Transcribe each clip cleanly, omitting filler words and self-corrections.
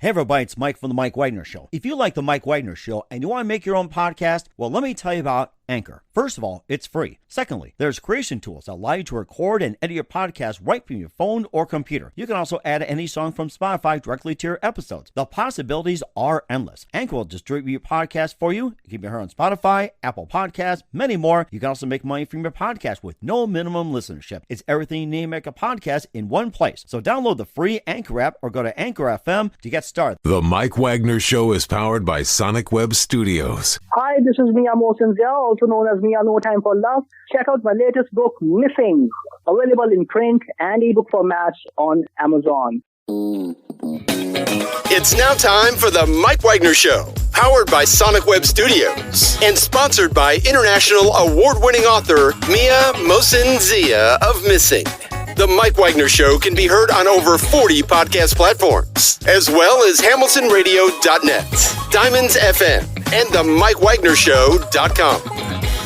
Hey everybody, it's Mike from The Mike Wagner Show. If you like The Mike Wagner Show and you want to make your own podcast, well, let me tell you about Anchor. First of all, it's free. Secondly, there's creation tools that allow you to record and edit your podcast right from your phone or computer. You can also add any song from Spotify directly to your episodes. The possibilities are endless. Anchor will distribute your podcast for you. You can be heard on Spotify, Apple Podcasts, many more. You can also make money from your podcast with no minimum listenership. It's everything you need to make a podcast in one place. So download the free Anchor app or go to Anchor FM to get started. The Mike Wagner Show is powered by Sonic Web Studios. Hi, this is Mia Mosensia, also known as Mia No Time for Love. Check out my latest book, Missing, available in print and ebook formats on Amazon. It's now time for the Mike Wagner Show, powered by Sonic Web Studios and sponsored by international award-winning author Mia Mosensia of Missing. The Mike Wagner Show can be heard on over 40 podcast platforms, as well as HamiltonRadio.net, Diamonds FM, and the MikeWagnerShow.com.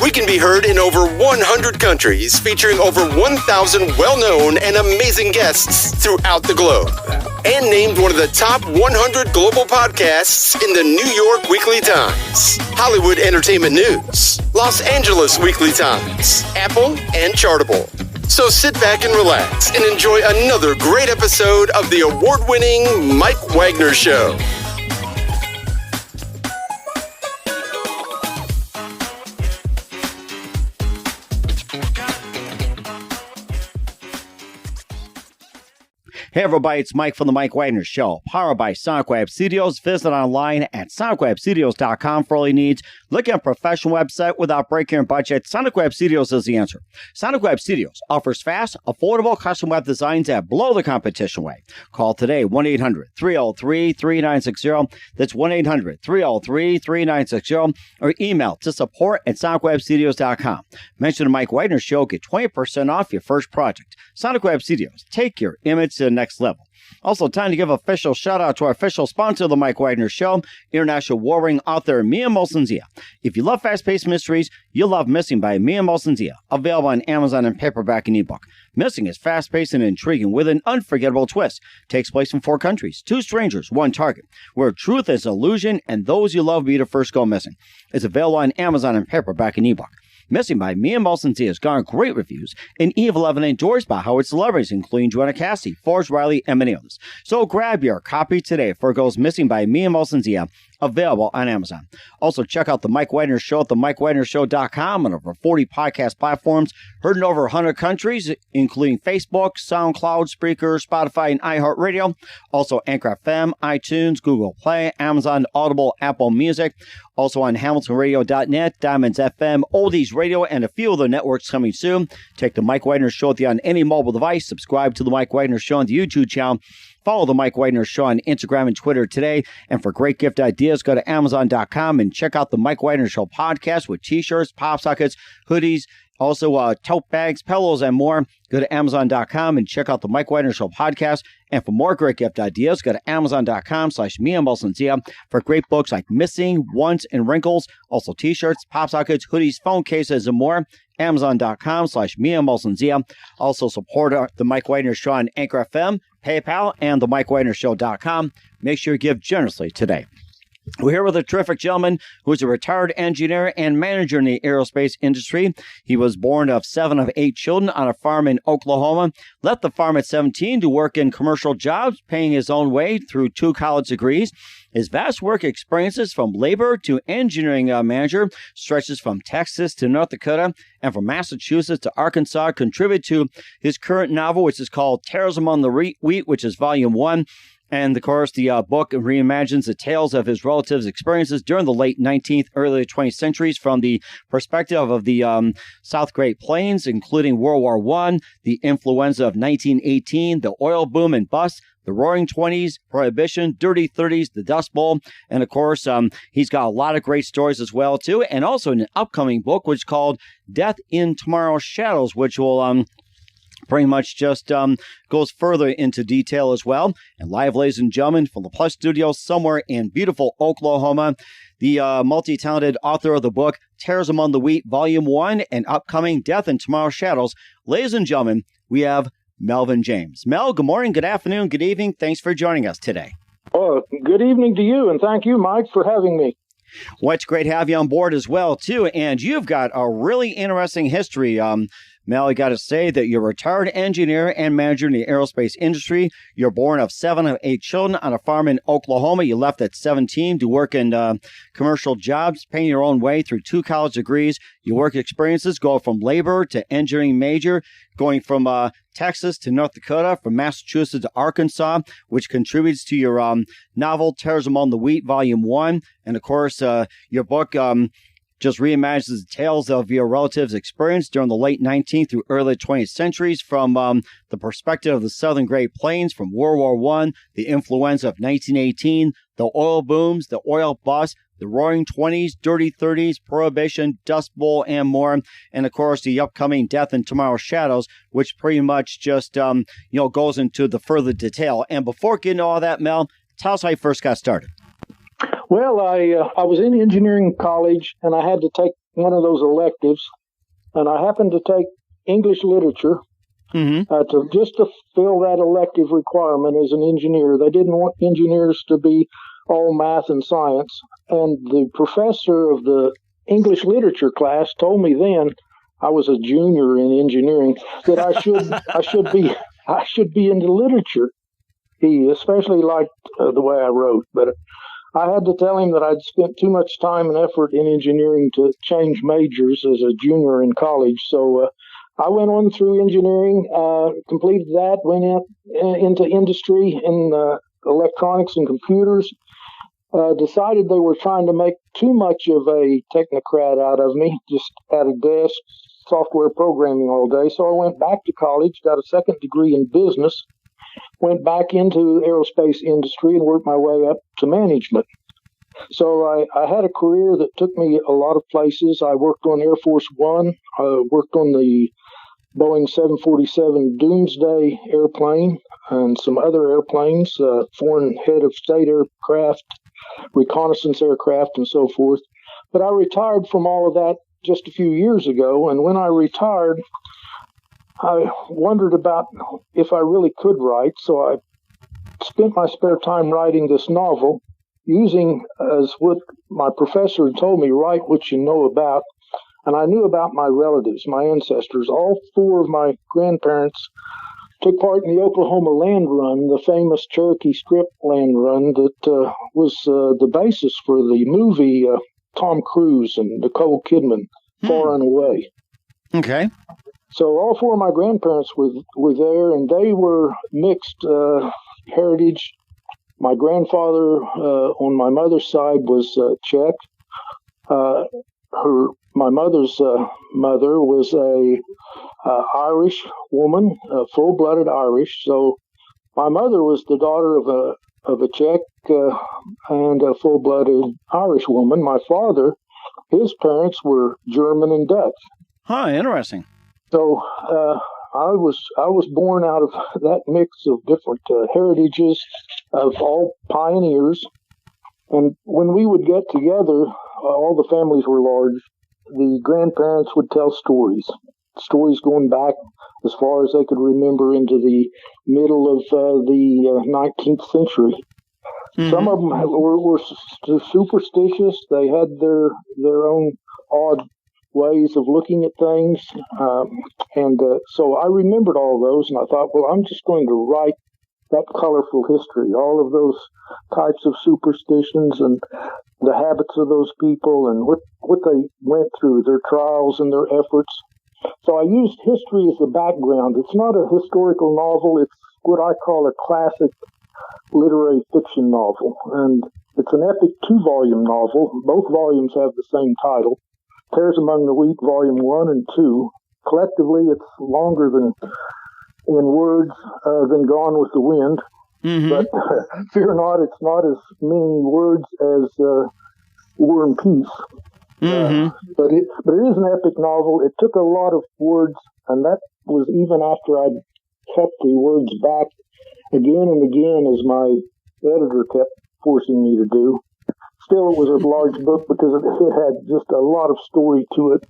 We can be heard in over 100 countries, featuring over 1,000 well-known and amazing guests throughout the globe. And named one of the top 100 global podcasts in the New York Weekly Times, Hollywood Entertainment News, Los Angeles Weekly Times, Apple, and Chartable. So sit back and relax and enjoy another great episode of the award-winning Mike Wagner Show. Hey everybody, it's Mike from The Mike Wagner Show, powered by Sonic Web Studios. Visit online at sonicwebstudios.com for all your needs. Looking at a professional website without breaking your budget, Sonic Web Studios is the answer. Sonic Web Studios offers fast, affordable custom web designs that blow the competition away. Call today, 1-800-303-3960. That's 1-800-303-3960. Or email to support@sonicwebstudios.com. Mention the Mike Wagner Show, get 20% off your first project. Sonic Web Studios, take your image to the next level. Also, time to give official shout out to our official sponsor of the Mike Wagner Show, international warring author Mia Mosensia. If you love fast-paced mysteries, you'll love Missing by Mia Mosensia, available on Amazon in paperback and ebook. Missing is fast-paced and intriguing with an unforgettable twist. Takes place in 4 countries, 2 strangers, 1 target, where truth is illusion and those you love be the first go missing. It's available on Amazon in paperback and ebook. Missing by Mia Mosensia has garnered great reviews, and Eve 11 endorsed by Howard celebrities, including Joanna Cassie, Forrest Riley, and many others. So grab your copy today for Goes Missing by Mia Mosensia, available on Amazon. Also, check out The Mike Wagner Show at themikewagnershow.com and over 40 podcast platforms, heard in over 100 countries, including Facebook, SoundCloud, Spreaker, Spotify, and iHeartRadio. Also, Anchor FM, iTunes, Google Play, Amazon, Audible, Apple Music. Also on HamiltonRadio.net, Diamonds FM, Oldies Radio, and a few other networks coming soon. Take The Mike Wagner Show with you on any mobile device. Subscribe to The Mike Wagner Show on the YouTube channel. Follow The Mike Wagner Show on Instagram and Twitter today. And for great gift ideas, go to Amazon.com and check out The Mike Wagner Show podcast with t-shirts, pop sockets, hoodies, also tote bags, pillows, and more. Go to Amazon.com and check out The Mike Wagner Show podcast. And for more great gift ideas, go to Amazon.com/Mia Mosensia for great books like Missing, Once, and Wrinkles. Also t-shirts, pop sockets, hoodies, phone cases, and more. Amazon.com/Mia Mosensia. Also support The Mike Wagner Show on Anchor FM, PayPal, and TheMikeWagnerShow.com. Make sure you give generously today. We're here with a terrific gentleman who is a retired engineer and manager in the aerospace industry. He was born of 7 of 8 children on a farm in Oklahoma, left the farm at 17 to work in commercial jobs, paying his own way through 2 college degrees. His vast work experiences from labor to engineering manager stretches from Texas to North Dakota and from Massachusetts to Arkansas, contribute to his current novel, which is called Tares Among the Wheat, which is volume 1. And, of course, the book reimagines the tales of his relatives' experiences during the late 19th, early 20th centuries from the perspective of the South Great Plains, including World War I, the influenza of 1918, the oil boom and bust, the Roaring Twenties, Prohibition, Dirty 30s, the Dust Bowl, and, of course, he's got a lot of great stories as well, too, and also an upcoming book which is called Death in Tomorrow's Shadows, which will pretty much just goes further into detail as well. And live, ladies and gentlemen, from the Plus Studios somewhere in beautiful Oklahoma, the multi-talented author of the book, Tares Among the Wheat, Volume 1, and upcoming Death in Tomorrow's Shadows. Ladies and gentlemen, we have Melvin James. Mel, good morning, good afternoon, good evening. Thanks for joining us today. Oh, good evening to you, and thank you, Mike, for having me. Well, it's great to have you on board as well, too. And you've got a really interesting history. Mel, I got to say that you're a retired engineer and manager in the aerospace industry. You're born of 7 of 8 children on a farm in Oklahoma. You left at 17 to work in commercial jobs, paying your own way through 2 college degrees. Your work experiences go from labor to engineering major, going from Texas to North Dakota, from Massachusetts to Arkansas, which contributes to your novel, Terrors Among the Wheat, Volume 1. And, of course, your book just reimagines the tales of your relatives' experience during the late 19th through early 20th centuries from the perspective of the Southern Great Plains, from World War I, the influenza of 1918, the oil booms, the oil bust, the Roaring 20s, Dirty 30s, Prohibition, Dust Bowl, and more. And, of course, the upcoming Death in Tomorrow's Shadows, which pretty much just, goes into the further detail. And before getting all that, Mel, tell us how you first got started. Well, I was in engineering college, and I had to take one of those electives, and I happened to take English literature to fill that elective requirement as an engineer. They didn't want engineers to be all math and science, and the professor of the English literature class told me then, I was a junior in engineering, that I should be into literature. He especially liked the way I wrote, but I had to tell him that I'd spent too much time and effort in engineering to change majors as a junior in college. So I went on through engineering, completed that, went into industry in electronics and computers, decided they were trying to make too much of a technocrat out of me, just at a desk, software programming all day. So I went back to college, got a second degree in business, went back into the aerospace industry and worked my way up to management. So I had a career that took me a lot of places. I worked on Air Force One. I worked on the Boeing 747 Doomsday airplane and some other airplanes, foreign head of state aircraft, reconnaissance aircraft, and so forth. But I retired from all of that just a few years ago, and when I retired, I wondered about if I really could write, so I spent my spare time writing this novel, using as what my professor had told me, write what you know about. And I knew about my relatives, my ancestors. All 4 of my grandparents took part in the Oklahoma Land Run, the famous Cherokee Strip Land Run that was the basis for the movie Tom Cruise and Nicole Kidman, Far and Away. Okay. So all 4 of my grandparents were there, and they were mixed heritage. My grandfather on my mother's side was Czech. My mother's mother was a Irish woman, full-blooded Irish. So my mother was the daughter of a Czech and a full-blooded Irish woman. My father, his parents were German and Dutch. Huh, interesting. So I was born out of that mix of different heritages of all pioneers. And when we would get together, all the families were large. The grandparents would tell stories going back as far as they could remember into the middle of the 19th century. Mm-hmm. Some of them were superstitious. They had their own odd ways of looking at things. So I remembered all those, and I thought, well, I'm just going to write that colorful history, all of those types of superstitions and the habits of those people and what they went through, their trials and their efforts. So I used history as the background. It's not a historical novel. It's what I call a classic literary fiction novel. And it's an epic 2-volume novel. Both volumes have the same title, Terrors Among the Wheat, Volume 1 and 2. Collectively, it's longer than in words than Gone with the Wind. Mm-hmm. But fear not, it's not as many words as War and Peace. Mm-hmm. But it is an epic novel. It took a lot of words, and that was even after I'd kept the words back again and again, as my editor kept forcing me to do. Still, it was a large book because it had just a lot of story to it.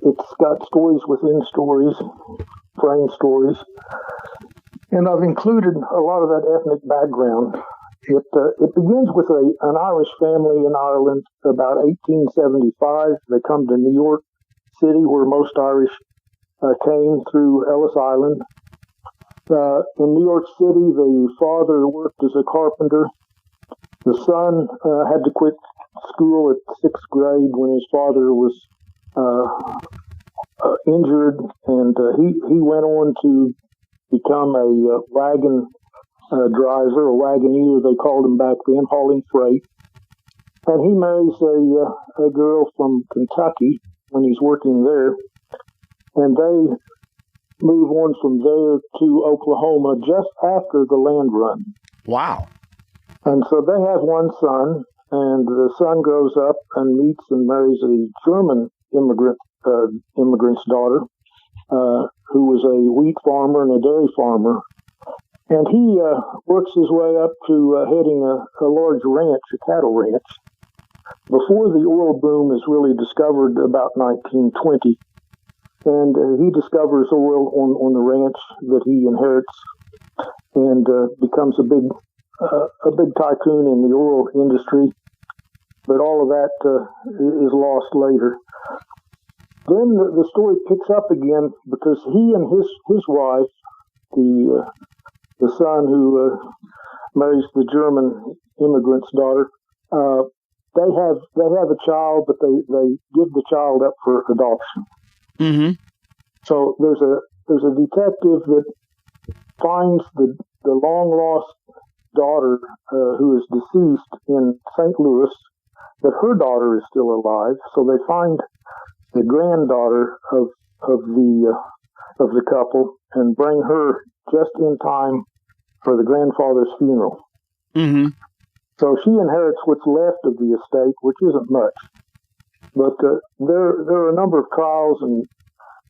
It's got stories within stories, frame stories. And I've included a lot of that ethnic background. It begins with an Irish family in Ireland about 1875. They come to New York City, where most Irish came through Ellis Island. In New York City, the father worked as a carpenter. The son had to quit school at 6th grade when his father was injured, and he went on to become a wagon driver, a wagoneer, they called him back then, hauling freight. And he marries a girl from Kentucky when he's working there, and they move on from there to Oklahoma just after the land run. Wow. And so they have one son, and the son grows up and meets and marries a German immigrant's daughter, who was a wheat farmer and a dairy farmer. And he works his way up to heading a large ranch, a cattle ranch, before the oil boom is really discovered about 1920. And he discovers oil on the ranch that he inherits, and becomes a big tycoon in the oil industry. But all of that is lost later. Then the story picks up again because he and his wife, the son who marries the German immigrant's daughter, they have a child, but they give the child up for adoption. Mm-hmm. So there's a detective that finds the long lost daughter who is deceased in St. Louis, that her daughter is still alive. So they find the granddaughter of the couple and bring her just in time for the grandfather's funeral. Mm-hmm. So she inherits what's left of the estate, which isn't much. But there are a number of trials and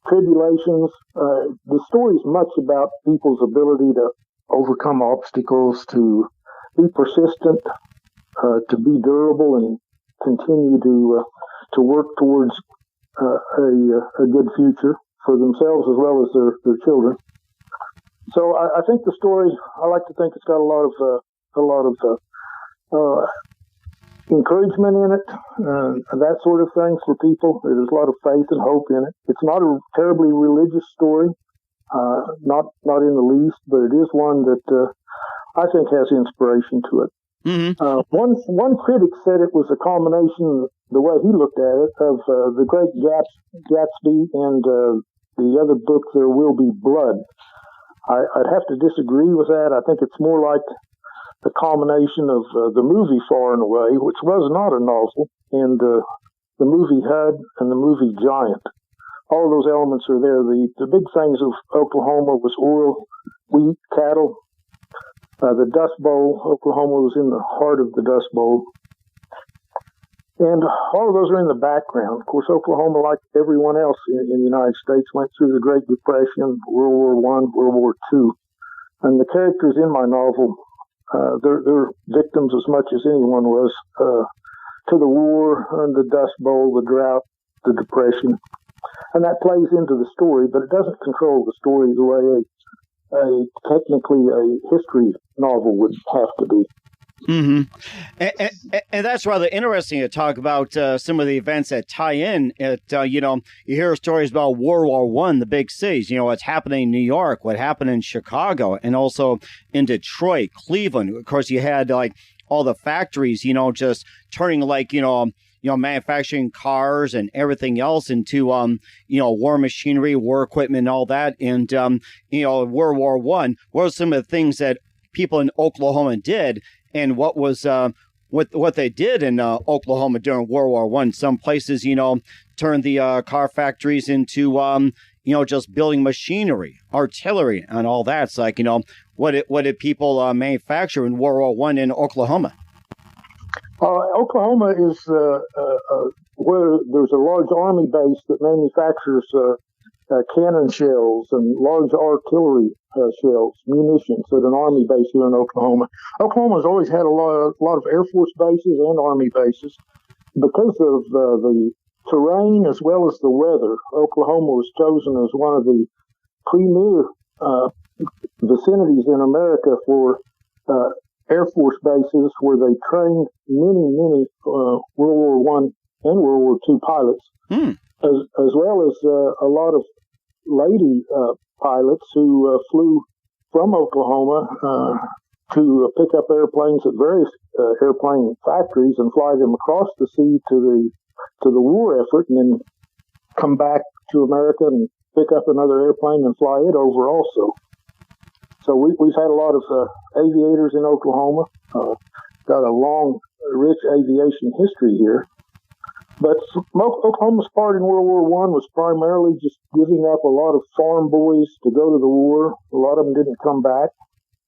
tribulations. The story is much about people's ability to overcome obstacles, to be persistent, to be durable, and continue to work towards a good future for themselves as well as their children. So I think the story, I like to think it's got a lot of encouragement in it, that sort of thing for people. There's a lot of faith and hope in it. It's not a terribly religious story, not in the least, but it is one that I think has inspiration to it. Mm-hmm. One critic said it was a combination, the way he looked at it, of The Great Gatsby and the other book, There Will Be Blood. I'd have to disagree with that. I think it's more like the combination of the movie Far and Away, which was not a novel, and the movie HUD and the movie Giant. All of those elements are there. The big things of Oklahoma was oil, wheat, cattle. The Dust Bowl, Oklahoma was in the heart of the Dust Bowl. And all of those are in the background. Of course, Oklahoma, like everyone else in the United States, went through the Great Depression, World War I, World War II. And the characters in my novel, they're victims as much as anyone was to the war and the Dust Bowl, the drought, the depression. And that plays into the story, but it doesn't control the story the way technically a history novel would have to be. Mm-hmm. And that's rather interesting to talk about some of the events that tie in. You hear stories about World War I, the big cities, what's happening in New York, what happened in Chicago, and also in Detroit, Cleveland. Of course, you had all the factories, just turning manufacturing cars and everything else into, war machinery, war equipment, and all that. And, World War I, what are some of the things that people in Oklahoma did, and what was what they did in Oklahoma during World War I? Some places, turned the car factories into, just building machinery, artillery, and all that. It's like, what did people manufacture in World War I in Oklahoma? Oklahoma is where there's a large army base that manufactures cannon shells and large artillery shells, munitions at an army base here in Oklahoma. Oklahoma's always had a lot of Air Force bases and army bases. Because of the terrain as well as the weather, Oklahoma was chosen as one of the premier vicinities in America for Air Force bases where they trained many World War One and World War II pilots, as well as a lot of lady pilots who flew from Oklahoma to pick up airplanes at various airplane factories and fly them across the sea to the war effort, and then come back to America and pick up another airplane and fly it over also. So we've had a lot of aviators in Oklahoma, got a long, rich aviation history here. But Oklahoma's part in World War I was primarily just giving up a lot of farm boys to go to the war. A lot of them didn't come back.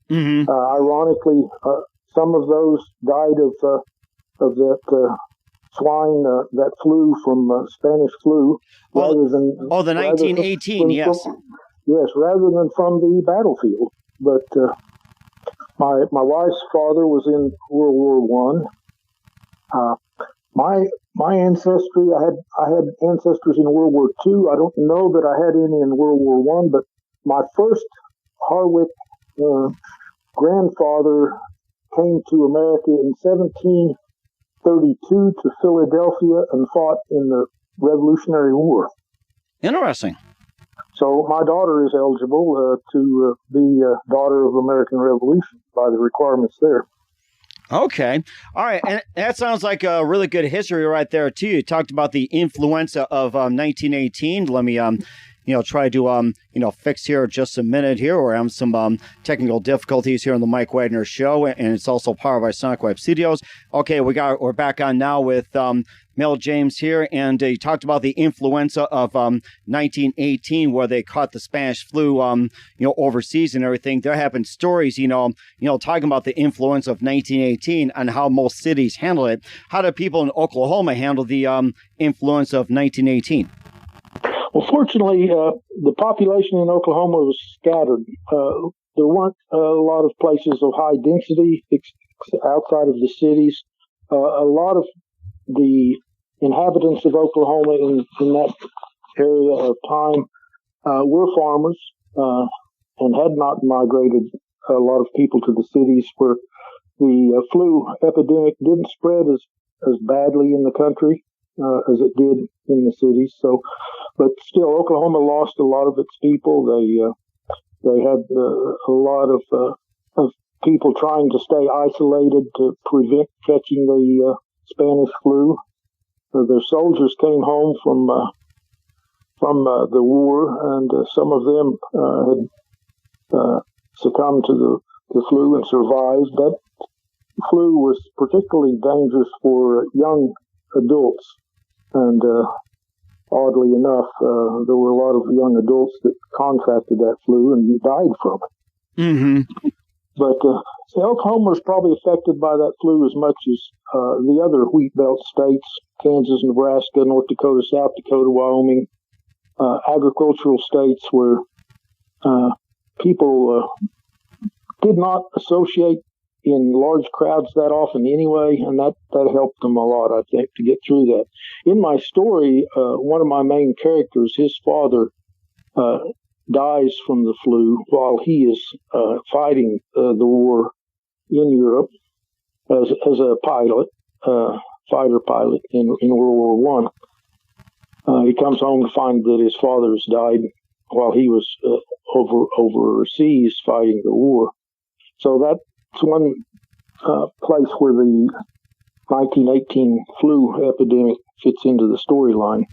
Mm-hmm. Ironically, some of those died of that swine that flew from Spanish flu, rather than the 1918, yes, rather than from the battlefield. But my wife's father was in World War I. My ancestry, I had ancestors in World War II. I don't know that I had any in World War I, but my first Harwick grandfather came to America in 1732 to Philadelphia and fought in the Revolutionary War. Interesting. So my daughter is eligible to be a daughter of American Revolution by the requirements there. Okay. All right. And that sounds like a really good history right there, too. You talked about the influenza of 1918. Let me try to fix here just a minute here. We're having some technical difficulties here on the Mike Wagner Show, and it's also powered by Sonic Web Studios. Okay, we're back on now with Mel James here, and he talked about the influenza of 1918, where they caught the Spanish flu, overseas and everything. There have been stories, talking about the influence of 1918 and how most cities handle it. How do people in Oklahoma handle the influence of 1918? Well, fortunately, the population in Oklahoma was scattered. There weren't a lot of places of high density outside of the cities. A lot of the inhabitants of Oklahoma in that area of time were farmers and had not migrated a lot of people to the cities, where the flu epidemic didn't spread as badly in the country as it did in the cities. So, but still, Oklahoma lost a lot of its people. They had a lot of people trying to stay isolated to prevent catching the Spanish flu. Their soldiers came home from the war, and some of them had succumbed to the flu and survived. That flu was particularly dangerous for young adults, and oddly enough, there were a lot of young adults that contracted that flu and died from it. Mm-hmm. But Oklahoma was probably affected by that flu as much as the other wheat belt states: Kansas, Nebraska, North Dakota, South Dakota, Wyoming, agricultural states where people did not associate in large crowds that often anyway, and that helped them a lot, I think, to get through that. In my story, one of my main characters, his father, dies from the flu while he is fighting the war in Europe as a pilot, fighter pilot in World War I. He comes home to find that his father has died while he was overseas fighting the war. So that's one place where the 1918 flu epidemic fits into the storyline.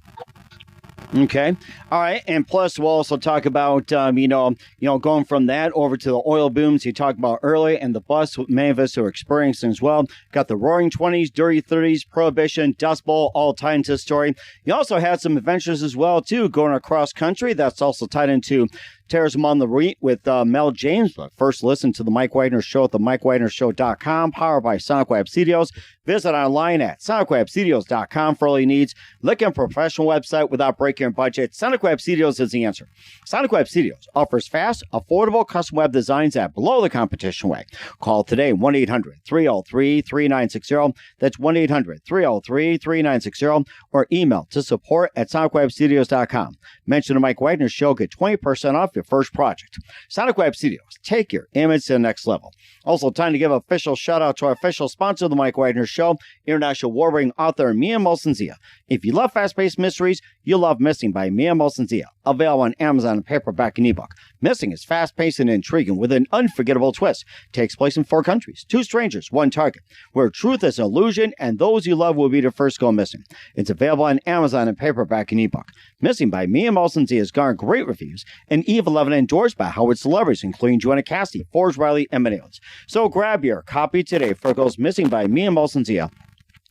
Okay. All right. And plus, we'll also talk about, going from that over to the oil booms you talked about earlier, and the bust many of us are experiencing as well. Got the Roaring 20s, Dirty 30s, Prohibition, Dust Bowl, all tied into the story. You also had some adventures as well, too, going across country. That's also tied into Terrorism on the Reef with Mel James. But first, listen to the Mike Wagner Show at the MikeWagnerShow.com, powered by Sonic Web Studios. Visit online at SonicWebStudios.com for all your needs. Looking for a professional website without breaking your budget? Sonic Web Studios is the answer. Sonic Web Studios offers fast, affordable custom web designs at below the competition rate. Call today 1-800-303-3960. That's 1-800-303-3960, or email to support@SonicWebStudios.com. Mention the Mike Wagner Show, get 20% off your your first project. Sonic Web Studios, take your image to the next level. Also, time to give an official shout out to our official sponsor of the Mike Wagner Show, international award-winning author Mia Molson-Zia. If you love fast-paced mysteries, you'll love Missing by Mia Molson-Zia, available on Amazon in paperback and ebook. Missing is fast-paced and intriguing with an unforgettable twist. Takes place in 4 countries, 2 strangers, 1 target, where truth is an illusion and those you love will be the first to go missing. It's available on Amazon in paperback and ebook. Missing by Mia Molson-Zia has garnered great reviews and even endorsed by Howard celebrities, including Joanna Cassidy, Forrest Riley, and many others. So grab your copy today for Goes Missing by Mia Molson-Zia,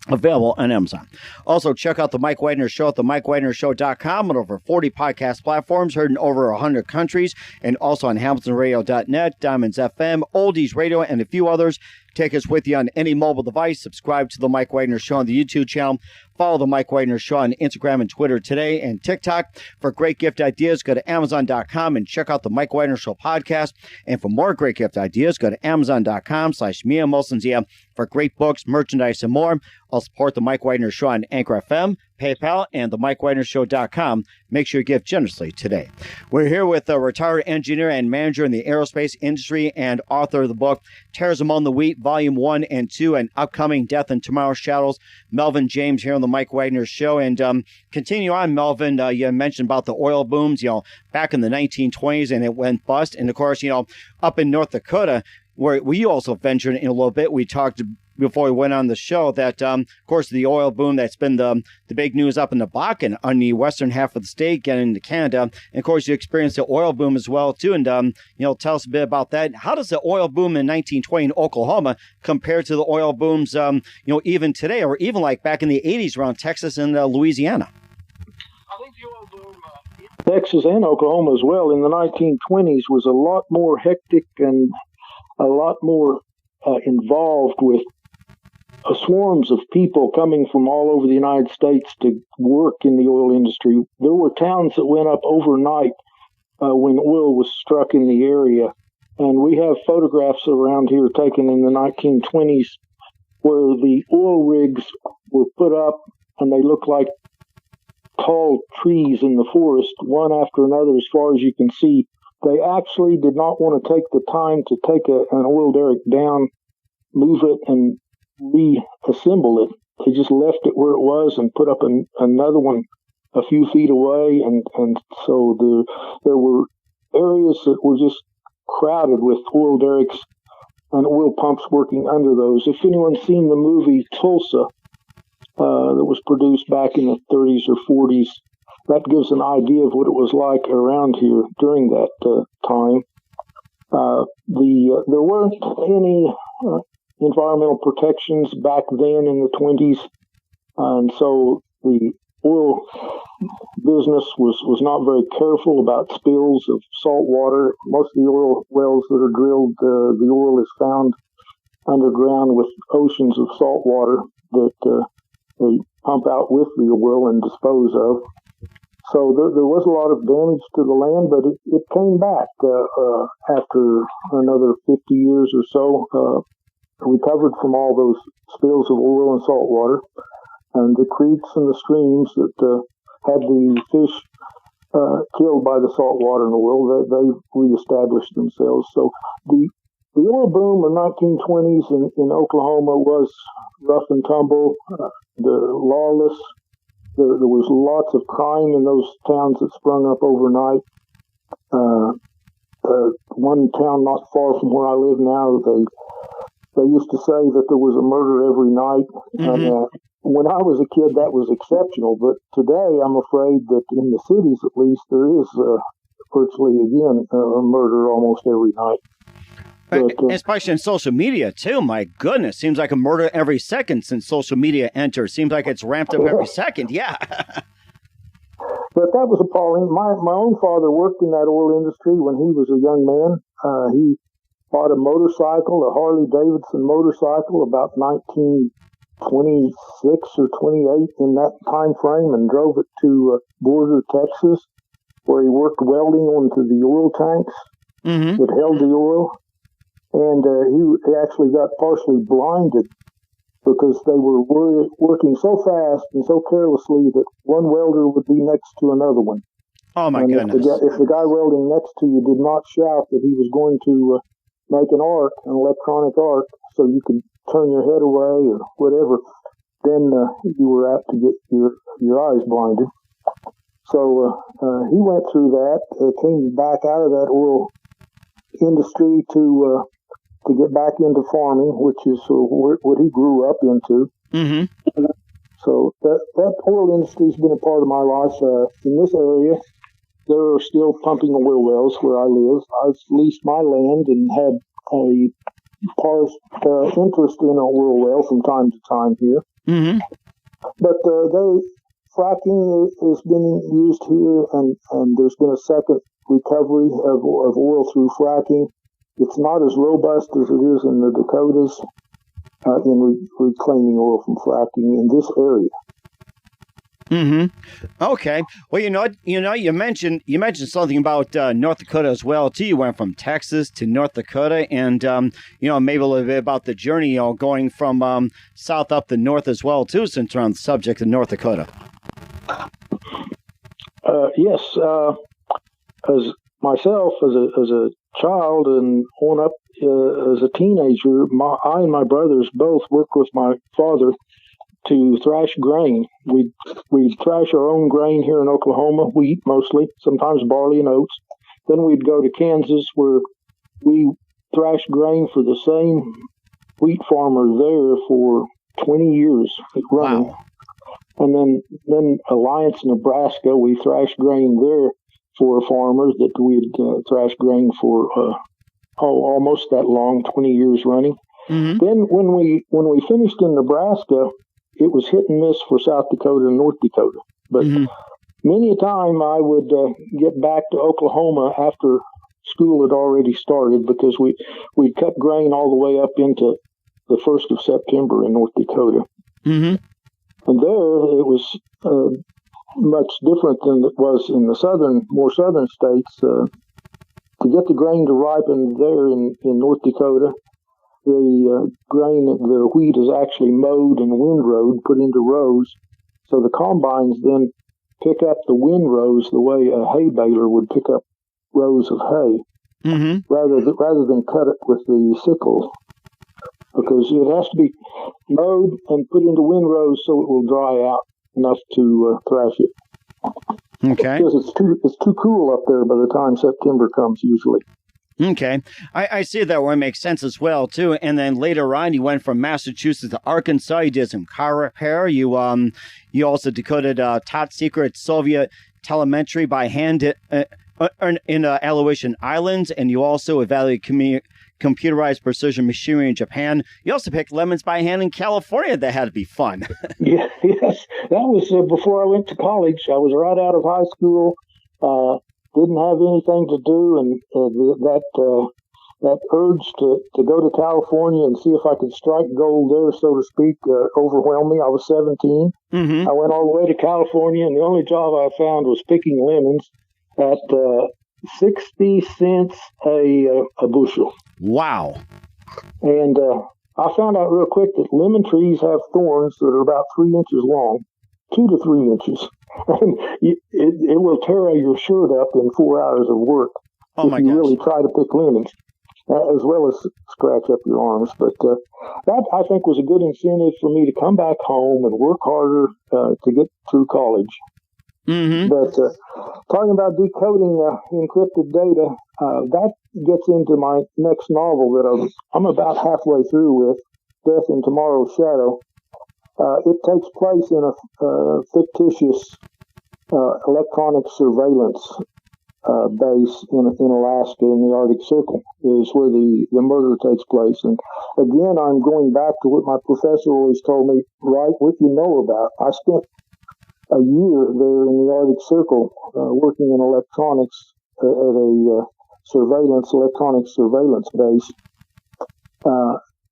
available on Amazon. Also, check out The Mike Wagner Show at themikewagnershow.com and over 40 podcast platforms heard in over 100 countries, and also on hamiltonradio.net, Diamonds FM, Oldies Radio, and a few others. Take us with you on any mobile device. Subscribe to The Mike Wagner Show on the YouTube channel. Follow The Mike Wagner Show on Instagram and Twitter today and TikTok. For great gift ideas, go to Amazon.com and check out The Mike Wagner Show podcast. And for more great gift ideas, go to Amazon.com/Mia Molson-Zia for great books, merchandise, and more. I'll support The Mike Wagner Show on Anchor FM, PayPal, and TheMikeWagnerShow.com. Make sure you give generously today. We're here with a retired engineer and manager in the aerospace industry and author of the book, Tares Among the Wheat, Volume 1 and 2, and upcoming Death and Tomorrow's Shadows, Melvin James here on the Mike Wagner Show. And continue on, Melvin, you mentioned about the oil booms, back in the 1920s, and it went bust. And of course, up in North Dakota, where we also ventured in a little bit, we talked before we went on the show that, of course, the oil boom that's been the big news up in the Bakken on the western half of the state, getting into Canada. And of course, you experienced the oil boom as well, too. And, tell us a bit about that. How does the oil boom in 1920 in Oklahoma compare to the oil booms, even today, or even like back in the 80s around Texas and Louisiana? I think the oil boom Texas and Oklahoma as well in the 1920s was a lot more hectic and a lot more involved with swarms of people coming from all over the United States to work in the oil industry. There were towns that went up overnight when oil was struck in the area. And we have photographs around here taken in the 1920s where the oil rigs were put up and they look like tall trees in the forest, one after another as far as you can see. They actually did not want to take the time to take an oil derrick down, move it, and reassemble it. They just left it where it was and put up another one a few feet away, and so there were areas that were just crowded with oil derricks and oil pumps working under those. If anyone's seen the movie Tulsa that was produced back in the 30s or 40s, that gives an idea of what it was like around here during that time. There weren't any environmental protections back then in the 20s, and so the oil business was not very careful about spills of salt water. Most of the oil wells that are drilled, the oil is found underground with oceans of salt water that they pump out with the oil and dispose of. So there was a lot of damage to the land, but it came back after another 50 years or so, recovered from all those spills of oil and salt water. And the creeks and the streams that had the fish killed by the salt water and oil, they reestablished themselves. So the oil boom of 1920s in Oklahoma was rough and tumble, lawless. There was lots of crime in those towns that sprung up overnight. One town not far from where I live now, they used to say that there was a murder every night. Mm-hmm. And when I was a kid, that was exceptional. But today, I'm afraid that in the cities, at least, there is virtually, again, a murder almost every night. But, especially in social media, too. My goodness, seems like a murder every second since social media entered. Seems like it's ramped up every second, yeah. But that was appalling. My own father worked in that oil industry when he was a young man. He bought a motorcycle, a Harley-Davidson motorcycle, about 1926 or 28 in that time frame, and drove it to Border, Texas, where he worked welding onto the oil tanks that held the oil. And he actually got partially blinded because they were working so fast and so carelessly that one welder would be next to another one. Oh, my and goodness. If the guy welding next to you did not shout that he was going to make an electronic arc, so you could turn your head away or whatever, then you were apt to get your eyes blinded. So he went through that, came back out of that oil industry to get back into farming, which is what he grew up into. Mm-hmm. So that oil industry has been a part of my life. In this area, there are still pumping oil wells where I live. I've leased my land and had a interest in an oil well from time to time here. Mm-hmm. But fracking has been used here, and there's been a second recovery of oil through fracking. It's not as robust as it is in the Dakotas in reclaiming oil from fracking in this area. Mm-hmm. Okay. Well, you mentioned something about North Dakota as well too. You went from Texas to North Dakota, and maybe a little bit about the journey, going from south up the north as well too, since we're on the subject of North Dakota. Yes. As myself, as a child and on up as a teenager, I and my brothers both worked with my father to thrash grain. We'd thrash our own grain here in Oklahoma, wheat mostly, sometimes barley and oats. Then we'd go to Kansas, where we thrashed grain for the same wheat farmer there for 20 years running. Wow. And then Alliance, Nebraska, we thrashed grain there for farmers that we'd thrash grain for almost that long, 20 years running. Mm-hmm. Then when we finished in Nebraska, it was hit and miss for South Dakota and North Dakota. But many a time I would get back to Oklahoma after school had already started, because we'd cut grain all the way up into the 1st of September in North Dakota. Mm-hmm. And there it was much different than it was in the more southern states. To get the grain to ripen there in North Dakota, the wheat is actually mowed and windrowed, put into rows. So the combines then pick up the windrows the way a hay baler would pick up rows of hay, rather than cut it with the sickle, because it has to be mowed and put into windrows so it will dry out enough to thrash it. Okay. Because it's too cool up there by the time September comes usually. Okay. I see that one makes sense as well, too. And then later on, you went from Massachusetts to Arkansas. You did some car repair. You also decoded top secret Soviet telemetry by hand in Aleutian Islands. And you also evaluated computerized precision machinery in Japan. You also picked lemons by hand in California. That had to be fun. Yes. That was before I went to college. I was right out of high school. Didn't have anything to do, and that urge to go to California and see if I could strike gold there, so to speak, overwhelmed me. I was 17. Mm-hmm. I went all the way to California, and the only job I found was picking lemons at 60 cents a bushel. Wow. And I found out real quick that lemon trees have thorns that are about 3 inches long, 2 to 3 inches. And it will tear your shirt up in 4 hours of work if you really try to pick lemons, as well as scratch up your arms. But that, I think, was a good incentive for me to come back home and work harder to get through college. Mm-hmm. But talking about decoding encrypted data, that gets into my next novel that I'm about halfway through with, Death in Tomorrow's Shadow. It takes place in a fictitious electronic surveillance base in Alaska, in the Arctic Circle, is where the murder takes place. And again, I'm going back to what my professor always told me: write what you know about. I spent a year there in the Arctic Circle working in electronics at a electronic surveillance base,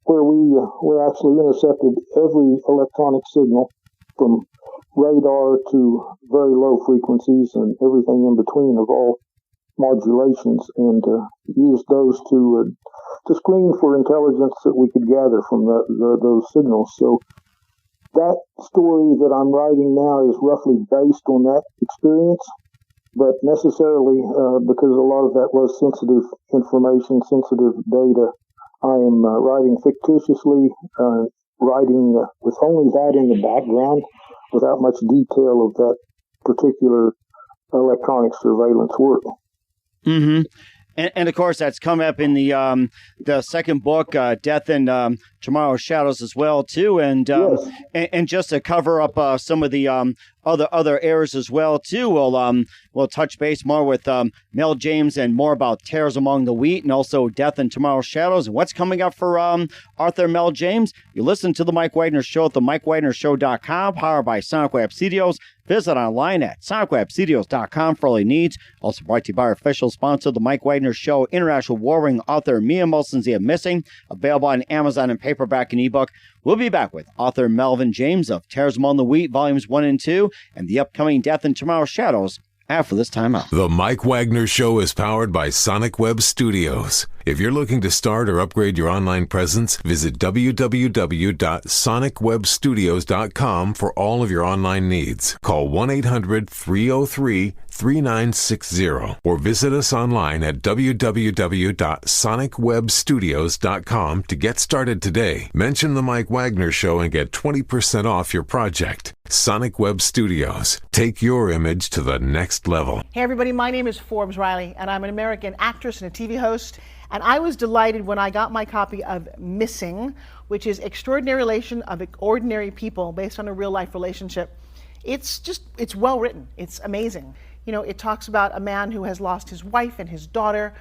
where we actually intercepted every electronic signal from radar to very low frequencies and everything in between of all modulations, and used those to screen for intelligence that we could gather from those signals. So that story that I'm writing now is roughly based on that experience. but necessarily because a lot of that was sensitive information, sensitive data. I am writing fictitiously, writing with only that in the background, without much detail of that particular electronic surveillance work. Mm-hmm. And of course, that's come up in the second book, Death and Tomorrow's Shadows, as well, too. And Yes. and just to cover up some of the other errors as well, too, we'll touch base more with Mel James and more about Tares Among the Wheat, and also Death and Tomorrow's Shadows, and what's coming up for Arthur Mel James. You listen to The Mike Wagner Show at themikewagnershow.com, powered by Sonic Web Studios. Visit online at sonicwebstudios.com for all your needs. Also brought to you by our official sponsor, The Mike Wagner Show, international war-ring author Mia Molson-Zia Missing, available on Amazon in paperback and ebook. We'll be back with author Melvin James of Tares Among the Wheat, Volumes 1 and 2, and the upcoming Death and Tomorrow's Shadows after this time out. The Mike Wagner Show is powered by Sonic Web Studios. If you're looking to start or upgrade your online presence, visit www.sonicwebstudios.com for all of your online needs. Call 1-800-303-3960 or visit us online at www.sonicwebstudios.com to get started today. Mention The Mike Wagner Show and get 20% off your project. Sonic Web Studios. Take your image to the next level. Hey everybody, my name is Forbes Riley, and I'm an American actress and a TV host. And I was delighted when I got my copy of Missing, which is Extraordinary Relation of Ordinary People based on a real life relationship. It's well written. It's amazing. You know, it talks about a man who has lost his wife and his daughter,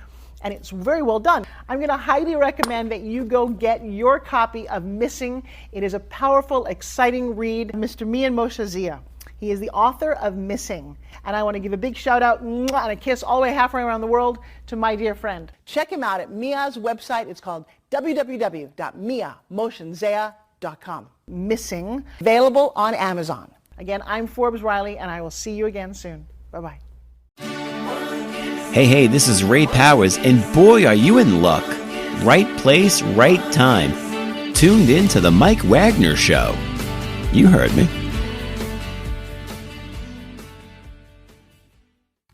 and it's very well done. I'm going to highly recommend that you go get your copy of Missing. It is a powerful, exciting read. Mr. Melvin James. He is the author of Missing. And I want to give a big shout out and a kiss all the way halfway around the world to my dear friend. Check him out at Mia's website. It's called www.miamotionzea.com. Missing, available on Amazon. Again, I'm Forbes Riley, and I will see you again soon. Bye-bye. Hey, this is Ray Powers, and boy, are you in luck. Right place, right time. Tuned in to The Mike Wagner Show. You heard me.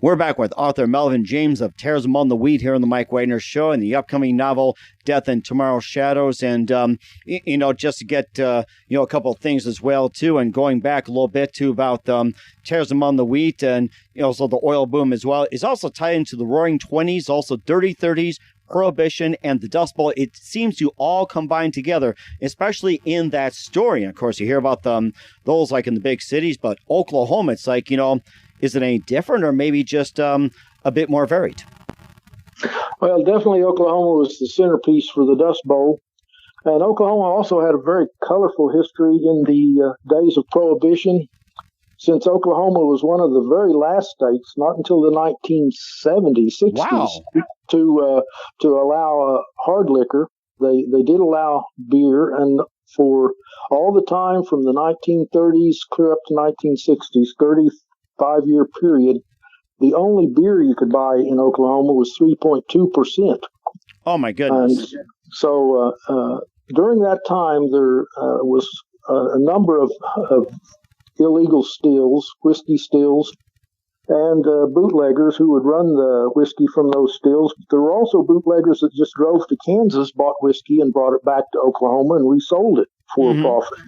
We're back with author Melvin James of Tares Among the Wheat here on The Mike Wagner Show, and the upcoming novel Death and Tomorrow's Shadows. And, just to get, a couple of things as well, too, and going back a little bit to about Tares Among the Wheat and also the oil boom as well, is also tied into the Roaring '20s, also Dirty '30s, Prohibition, and the Dust Bowl. It seems to all combine together, especially in that story. And, of course, you hear about those like in the big cities, but Oklahoma, it's like, is it any different or maybe just a bit more varied? Well, definitely Oklahoma was the centerpiece for the Dust Bowl. And Oklahoma also had a very colorful history in the days of Prohibition, since Oklahoma was one of the very last states, not until the 1970s, 60s, wow, to allow hard liquor. They did allow beer, and for all the time from the 1930s clear up to 1960s, 35-year period, the only beer you could buy in Oklahoma was 3.2%. Oh, my goodness. And so during that time, there was a number of illegal stills, whiskey stills, and bootleggers who would run the whiskey from those stills. But there were also bootleggers that just drove to Kansas, bought whiskey, and brought it back to Oklahoma and resold it for a profit.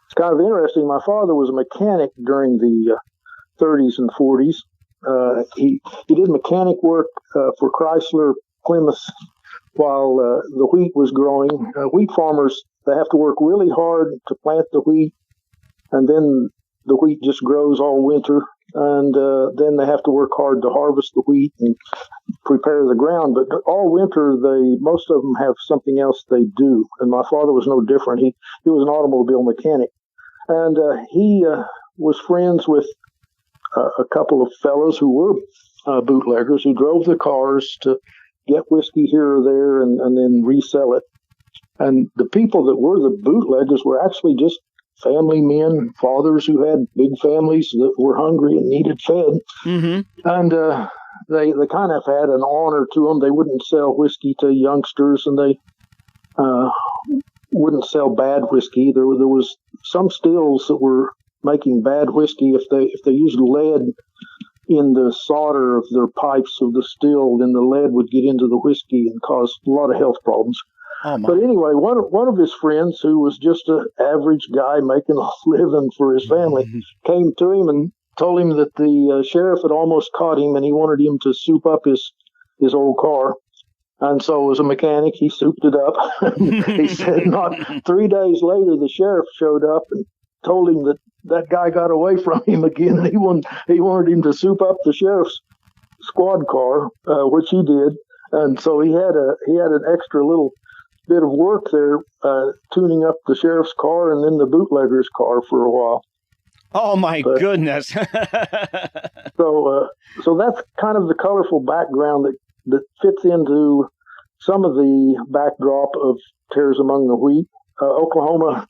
It's kind of interesting. My father was a mechanic during the 30s and 40s. He did mechanic work for Chrysler Plymouth while the wheat was growing. Wheat farmers, they have to work really hard to plant the wheat, and then the wheat just grows all winter, and then they have to work hard to harvest the wheat and prepare the ground. But all winter, most of them have something else they do, and my father was no different. He was an automobile mechanic, and he was friends with a couple of fellows who were bootleggers who drove the cars to get whiskey here or there and then resell it. And the people that were the bootleggers were actually just family men, fathers who had big families that were hungry and needed fed. Mm-hmm. And they kind of had an honor to them. They wouldn't sell whiskey to youngsters, and they wouldn't sell bad whiskey. There was some stills that were making bad whiskey if they used lead in the solder of their pipes of the still, then the lead would get into the whiskey and cause a lot of health problems. Oh, my. But anyway, one of his friends, who was just an average guy making a living for his family, came to him and told him that the sheriff had almost caught him, and he wanted him to soup up his old car. And so, as a mechanic, he souped it up. He said not 3 days later, the sheriff showed up and told him that guy got away from him again, and he wanted him to soup up the sheriff's squad car, which he did. And so he had an extra little bit of work there, tuning up the sheriff's car and then the bootlegger's car for a while. Oh, my goodness. So that's kind of the colorful background that fits into some of the backdrop of Tares Among the Wheat. Oklahoma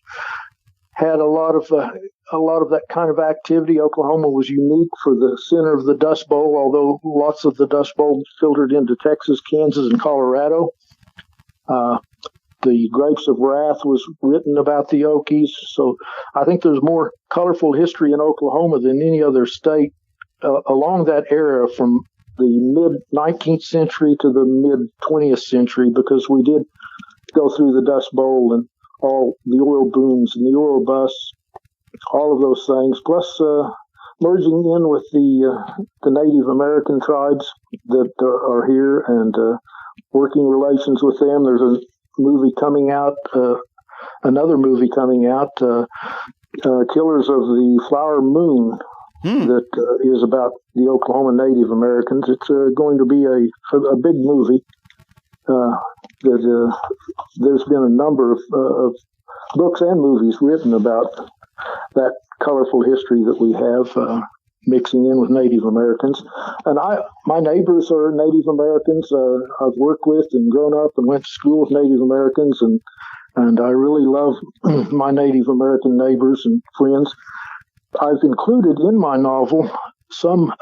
had a lot of that kind of activity. Oklahoma was unique for the center of the Dust Bowl, although lots of the Dust Bowl filtered into Texas, Kansas, and Colorado. The Grapes of Wrath was written about the Okies, so I think there's more colorful history in Oklahoma than any other state along that era, from the mid-19th century to the mid-20th century, because we did go through the Dust Bowl and all the oil booms and the oil busts, all of those things, plus merging in with the Native American tribes that are here and working relations with them. There's a movie coming out, another movie coming out, Killers of the Flower Moon, that is about the Oklahoma Native Americans. It's going to be a big movie. There's been a number of books and movies written about that colorful history that we have, mixing in with Native Americans. And my neighbors are Native Americans. I've worked with and grown up and went to school with Native Americans, and I really love my Native American neighbors and friends. I've included in my novel some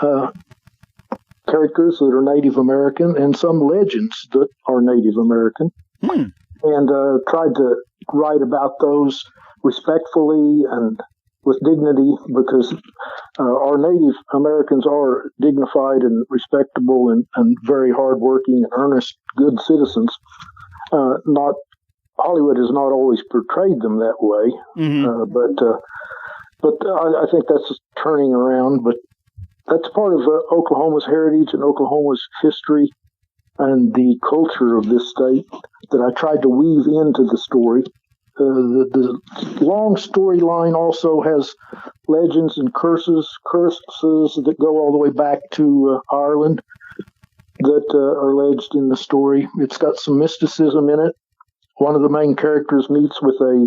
characters that are Native American and some legends that are Native American, and tried to write about those respectfully and with dignity, because our Native Americans are dignified and respectable and very hardworking and earnest, good citizens. Hollywood has not always portrayed them that way, but I think that's turning around. But that's part of Oklahoma's heritage and Oklahoma's history and the culture of this state that I tried to weave into the story. The long storyline also has legends and curses that go all the way back to Ireland that are alleged in the story. It's got some mysticism in it. One of the main characters meets a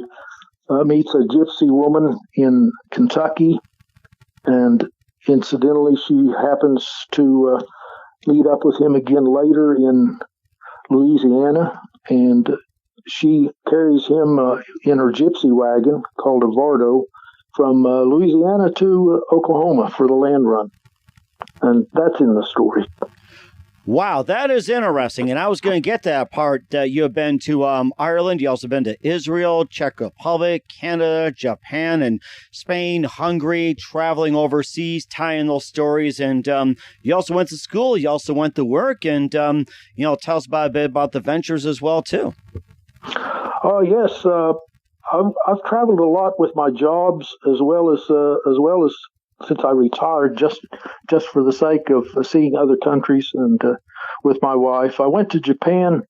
gypsy woman in Kentucky, and incidentally, she happens to meet up with him again later in Louisiana, and she carries him in her gypsy wagon called a Vardo from Louisiana to Oklahoma for the land run. And that's in the story. Wow, that is interesting. And I was going to get to that part. You have been to Ireland. You also been to Israel, Czech Republic, Canada, Japan, and Spain, Hungary, traveling overseas, tying those stories. And you also went to school. You also went to work. And, tell us a bit about the ventures as well, too. Oh, yes. I've traveled a lot with my jobs as well as since I retired, just for the sake of seeing other countries and with my wife. I went to Japan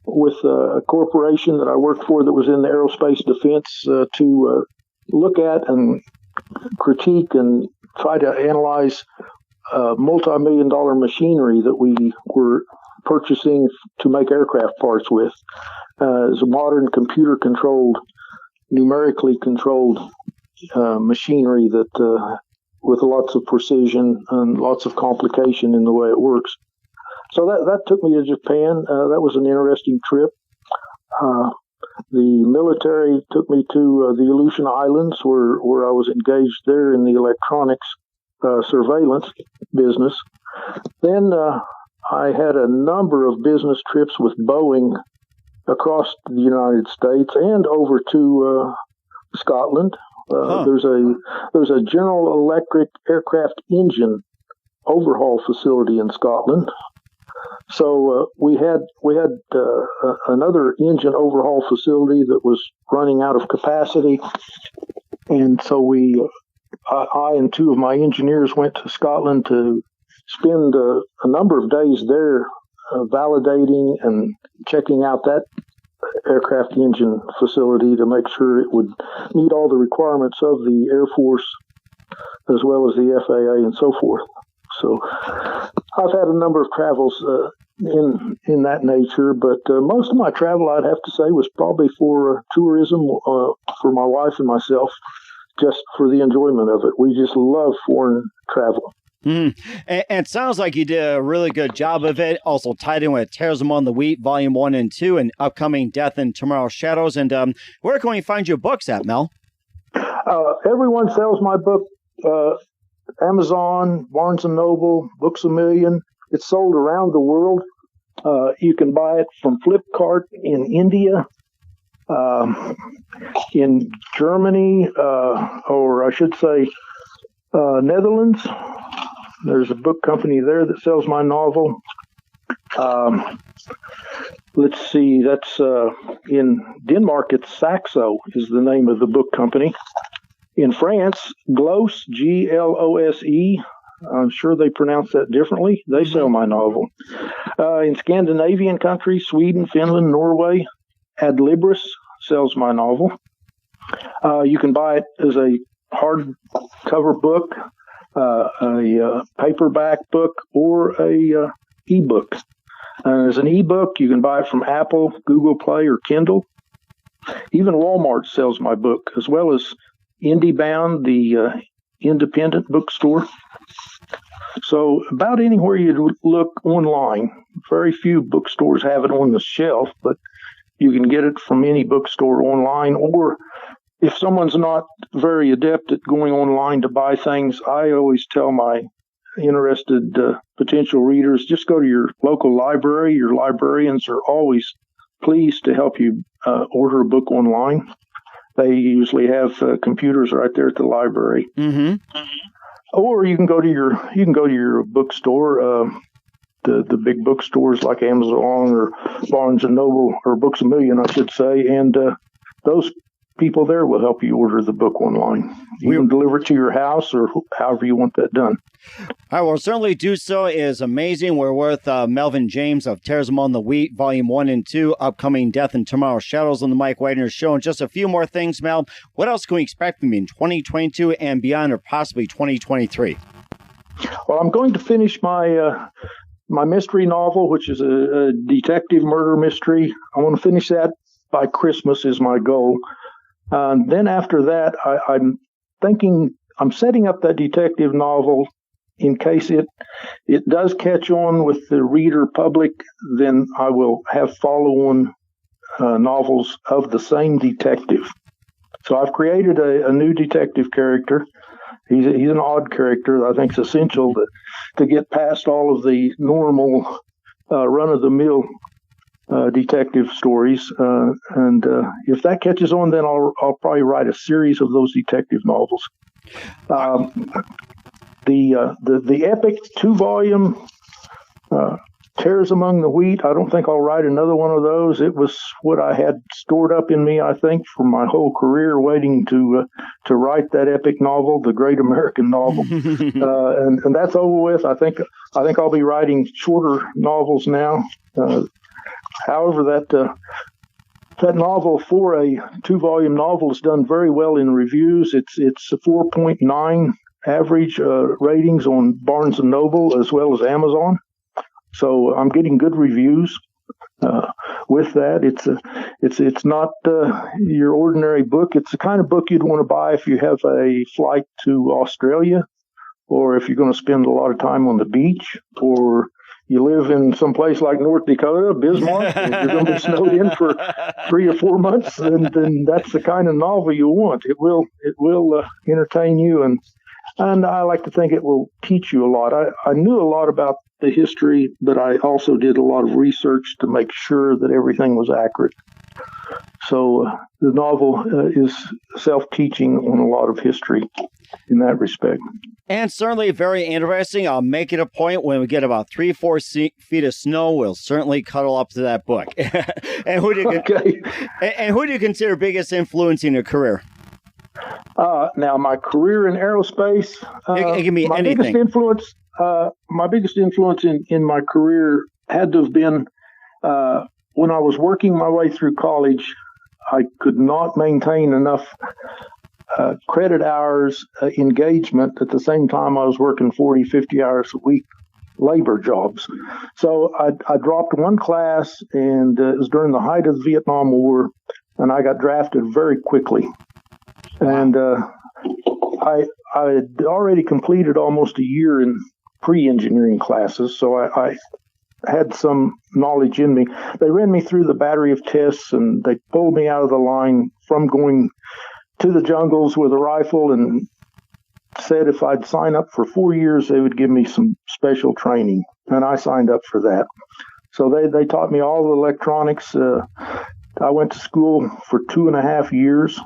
with a corporation that I worked for that was in the aerospace defense to look at and critique and try to analyze multi-million-dollar machinery that we were purchasing to make aircraft parts with. It's a modern computer-controlled, numerically controlled machinery that with lots of precision and lots of complication in the way it works. So that took me to Japan. That was an interesting trip. The military took me to the Aleutian Islands, where I was engaged there in the electronics surveillance business. Then I had a number of business trips with Boeing across the United States and over to Scotland. There's a General Electric aircraft engine overhaul facility in Scotland. So we had another engine overhaul facility that was running out of capacity, and so I and two of my engineers went to Scotland to spend a number of days there validating and checking out that aircraft engine facility to make sure it would meet all the requirements of the Air Force as well as the FAA and so forth. So I've had a number of travels in that nature, but most of my travel, I'd have to say, was probably for tourism for my wife and myself, just for the enjoyment of it. We just love foreign travel. And it sounds like you did a really good job of it. Also tied in with Tears Among the Wheat, Volume 1 and 2, and upcoming Death in Tomorrow's Shadows. And where can we find your books at, Mel? Everyone sells my book. Amazon, Barnes & Noble, Books A Million. It's sold around the world. You can buy it from Flipkart in India, in Germany, or I should say Netherlands. There's a book company there that sells my novel. Let's see, that's in Denmark, it's Saxo is the name of the book company. In France, Glose, Glose, I'm sure they pronounce that differently. They sell my novel. In Scandinavian countries, Sweden, Finland, Norway, Adlibris sells my novel. You can buy it as a hardcover book, a paperback book, or a ebook. As an ebook, you can buy it from Apple, Google Play, or Kindle. Even Walmart sells my book, as well as IndieBound, the independent bookstore. So about anywhere you look online, very few bookstores have it on the shelf, but you can get it from any bookstore online. Or if someone's not very adept at going online to buy things, I always tell my interested potential readers, just go to your local library. Your librarians are always pleased to help you order a book online. They usually have computers right there at the library. Mm-hmm. Or you can go to your bookstore, the big bookstores like Amazon or Barnes and Noble or Books A Million, I should say, and those people there will help you order the book online. You can deliver it to your house or however you want that done. I will certainly do so. It is amazing. We're with Melvin James of Tears Among the Wheat, Volume 1 and 2, upcoming Death in Tomorrow's Shadows on the Mike Wagner Show. And just a few more things, Mel. What else can we expect from you in 2022 and beyond, or possibly 2023? Well, I'm going to finish my my mystery novel, which is a detective murder mystery. I want to finish that by Christmas is my goal. Then after that, I'm setting up that detective novel in case it does catch on with the reader public. Then I will have follow-on novels of the same detective. So I've created a new detective character. He's an odd character. I think it's essential to get past all of the normal run-of-the-mill detective stories, and if that catches on, then I'll probably write a series of those detective novels. The epic 2-volume Tears Among the Wheat, I don't think I'll write another one of those. It was what I had stored up in me, I think, for my whole career, waiting to write that epic novel, the Great American Novel, and that's over with. I think I'll be writing shorter novels now. However, that novel, for a 2-volume novel, is done very well in reviews. It's a 4.9 average ratings on Barnes and Noble as well as Amazon. So I'm getting good reviews with that. It's not your ordinary book. It's the kind of book you'd want to buy if you have a flight to Australia, or if you're going to spend a lot of time on the beach, or you live in some place like North Dakota, Bismarck, and you're going to be snowed in for 3 or 4 months, then that's the kind of novel you want. It will entertain you, and I like to think it will teach you a lot. I knew a lot about the history, but I also did a lot of research to make sure that everything was accurate. So the novel is self-teaching on a lot of history. in that respect. And certainly very interesting. I'll make it a point when we get about 3-4 feet of snow, we'll certainly cuddle up to that book. And who do you consider biggest influence in your career? Now, my career in aerospace, it can be anything. My biggest influence in my career had to have been when I was working my way through college. I could not maintain enough credit hours engagement at the same time I was working 40, 50 hours a week labor jobs. So I dropped one class, and it was during the height of the Vietnam War, and I got drafted very quickly. And I had already completed almost a year in pre-engineering classes, so I had some knowledge in me. They ran me through the battery of tests, and they pulled me out of the line from going to the jungles with a rifle, and said if I'd sign up for 4 years, they would give me some special training. And I signed up for that. So they taught me all the electronics. I went to school for 2.5 years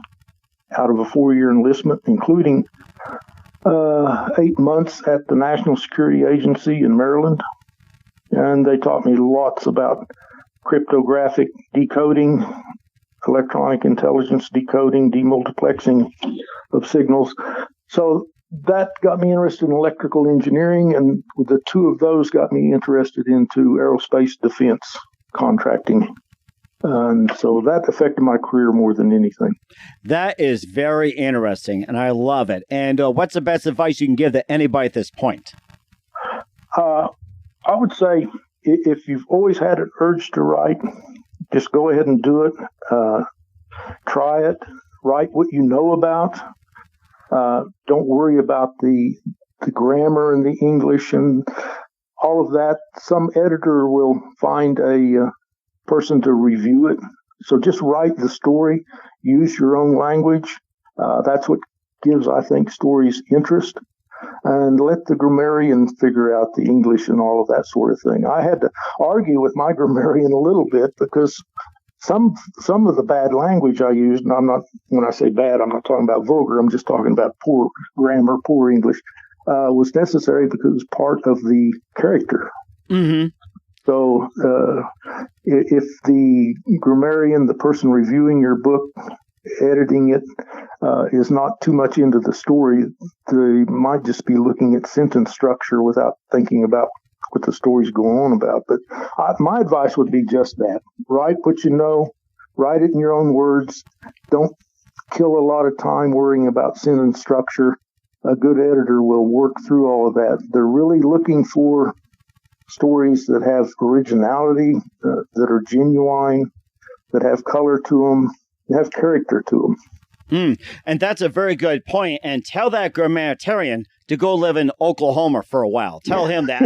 out of a 4-year enlistment, including 8 months at the National Security Agency in Maryland. And they taught me lots about cryptographic decoding, electronic intelligence decoding, demultiplexing of signals. So that got me interested in electrical engineering, and the two of those got me interested into aerospace defense contracting. And so that affected my career more than anything. That is very interesting, and I love it. And what's the best advice you can give to anybody at this point? I would say if you've always had an urge to write, just go ahead and do it. Try it. Write what you know about. Don't worry about the grammar and the English and all of that. Some editor will find a person to review it. So just write the story. Use your own language. That's what gives, I think, stories interest. And let the grammarian figure out the English and all of that sort of thing. I had to argue with my grammarian a little bit because some of the bad language I used, and I'm not, when I say bad, I'm not talking about vulgar, I'm just talking about poor grammar, poor English, was necessary because it was part of the character. Mm-hmm. So if the grammarian, the person reviewing your book, editing it, is not too much into the story, they might just be looking at sentence structure without thinking about what the story's going on about. But my advice would be just that. Write what you know. Write it in your own words. Don't kill a lot of time worrying about sentence structure. A good editor will work through all of that. They're really looking for stories that have originality, that are genuine, that have color to them, that have character to them. And that's a very good point. And tell that grammarian to go live in Oklahoma for a while. Tell him that.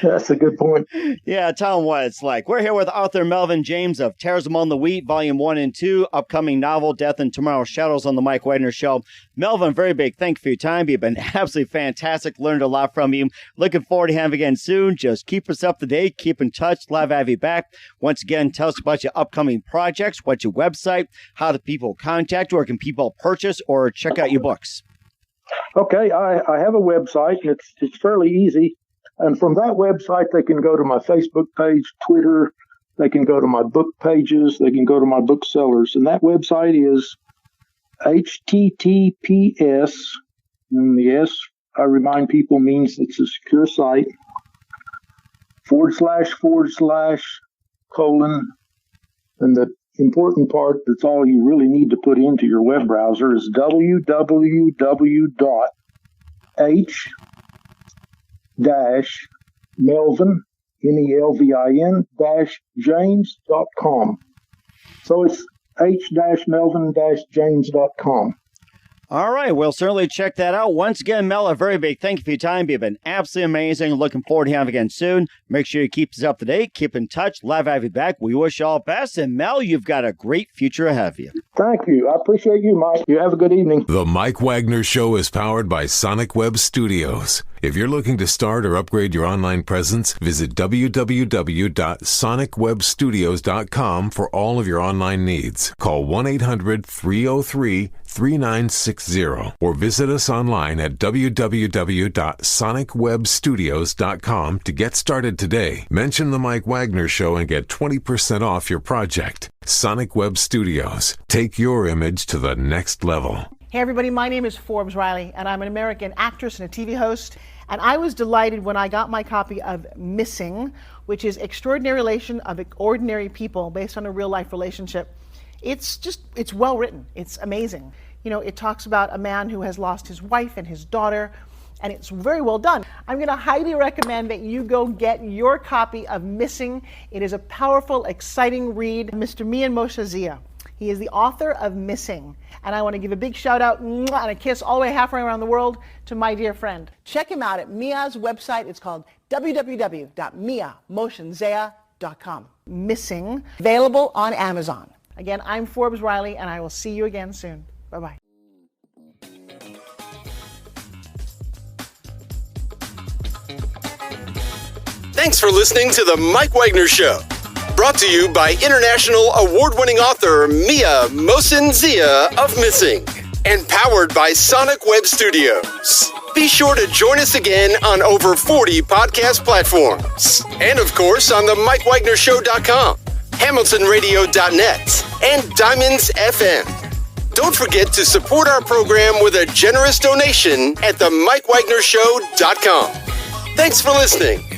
That's a good point. Yeah, tell him what it's like. We're here with author Melvin James of Tares Among the Wheat, Volume 1 and 2, upcoming novel, Death in Tomorrow's Shadows on the Mike Wagner Show. Melvin, very big thank you for your time. You've been absolutely fantastic. Learned a lot from you. Looking forward to having you again soon. Just keep us up to date. Keep in touch. Love to have you back. Once again, tell us about your upcoming projects, what's your website, how do people contact you, or can people purchase or check out your books? Okay, I have a website, and it's fairly easy. And from that website, they can go to my Facebook page, Twitter. They can go to my book pages. They can go to my booksellers. And that website is HTTPS, and the S, I remind people, means it's a secure site, / and the important part, that's all you really need to put into your web browser, is www.h-melvin, Melvin-James.com. So it's h-melvin-james.com. All right, we'll certainly check that out. Once again, Mel, a very big thank you for your time. You've been absolutely amazing. Looking forward to having you again soon. Make sure you keep us up to date. Keep in touch. Love to have you back. We wish you all the best. And Mel, you've got a great future ahead of you. Thank you. I appreciate you, Mike. You have a good evening. The Mike Wagner Show is powered by Sonic Web Studios. If you're looking to start or upgrade your online presence, visit www.sonicwebstudios.com for all of your online needs. Call 1-800-303-3999 888-398-3960 or visit us online at www.sonicwebstudios.com to get started today. Mention the Mike Wagner Show and get 20% off your project. Sonic Web Studios. Take your image to the next level. Hey everybody, my name is Forbes Riley, and I'm an American actress and a TV host. And I was delighted when I got my copy of Missing, which is Extraordinary Relation of Ordinary People based on a real life relationship. It's well written. It's amazing. You know, it talks about a man who has lost his wife and his daughter, and it's very well done. I'm going to highly recommend that you go get your copy of Missing. It is a powerful, exciting read. Mr. Mian Moshe Zia. He is the author of Missing. And I want to give a big shout out and a kiss all the way halfway around the world to my dear friend. Check him out at Mia's website. It's called www.miamotionsea.com. Missing, available on Amazon. Again, I'm Forbes Riley, and I will see you again soon. Bye-bye. Thanks for listening to The Mike Wagner Show. Brought to you by international award-winning author Mia Mohsen-Zia of Missing. And powered by Sonic Web Studios. Be sure to join us again on over 40 podcast platforms. And of course on the MikeWagnerShow.com, HamiltonRadio.net, and Diamonds FM. Don't forget to support our program with a generous donation at the MikeWagnerShow.com. Thanks for listening.